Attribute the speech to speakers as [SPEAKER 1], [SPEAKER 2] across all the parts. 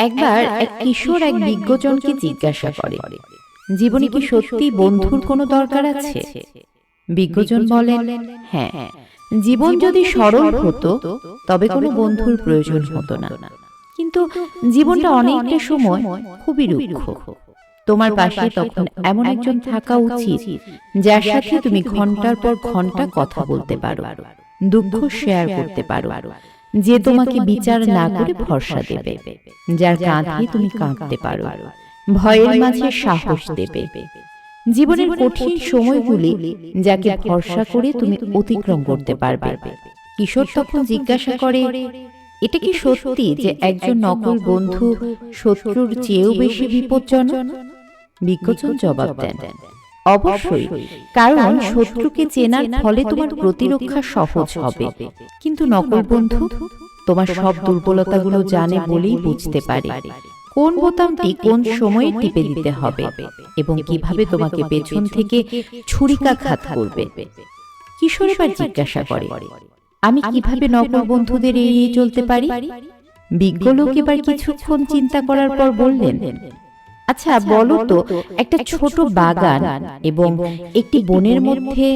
[SPEAKER 1] একবার এক কিশোর এক বিজ্ঞজনকে জিজ্ঞাসা করে, জীবনে কি সত্যি বন্ধুর কোনো দরকার আছে? বিজ্ঞজন বলেন, হ্যাঁ, জীবন যদি সরল হতো তবে কোনো বন্ধুর প্রয়োজন হতো না। কিন্তু জীবনটা অনেকটা সময় খুবই রুক্ষ। তোমার পাশে তখন এমন একজন থাকা উচিত যার সাথে তুমি ঘন্টার পর ঘন্টা কথা বলতে পারো, দুঃখ শেয়ার করতে পারো, যে তোমাকে বিচার না করে ভরসা দেবে, যার কাঁধে তুমি কাঁদতে পারো, ভয়ের মাঝে সাহস দেবে। জীবনের কঠিন সময়গুলি যাকে ভরসা করে তুমি অতিক্রম করতে পারবে। কিশোর তখন জিজ্ঞাসা করে, এটা কি সত্যি যে একজন নকল বন্ধু শত্রুর চেয়েও বেশি বিপজ্জনক? বিজ্ঞজন জবাব দেন, অবশ্যই, কারণ শত্রুকে চেনার ফলে তোমার প্রতিরক্ষা সহজ হবে। কিন্তু নকল বন্ধু তোমার সব দুর্বলতাগুলো জানে বলেই বুঝতে পারে কোন বোতামটি কোন সময়ে টিপে দিতে হবে এবং কিভাবে তোমাকে পেছন থেকে ছুরিকাঘাত করবে। কিশোর এবার জিজ্ঞাসা করে, আমি কিভাবে নকল বন্ধুদের এড়িয়ে চলতে পারি? বিজ্ঞ লোক এবার কিছুক্ষণ চিন্তা করার পর বললেন, আচ্ছা বলো তো, একটা ছোট বাগান এবং একটি বনের মধ্যে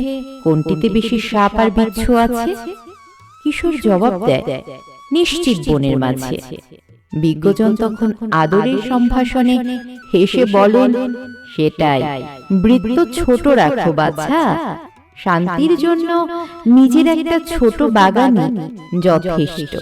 [SPEAKER 1] কোনটিতে বেশি সাপ আর বিচ্ছু আছে? কিশোর জবাব দেয়, নিশ্চিত বনের মাঝে। বিজ্ঞজন তখন আদরের সম্ভাষণে হেসে বলেন, সেটাই, বৃত্ত ছোট রাখো বাছা, শান্তির জন্য নিজের একটা ছোট বাগানই যথেষ্ট।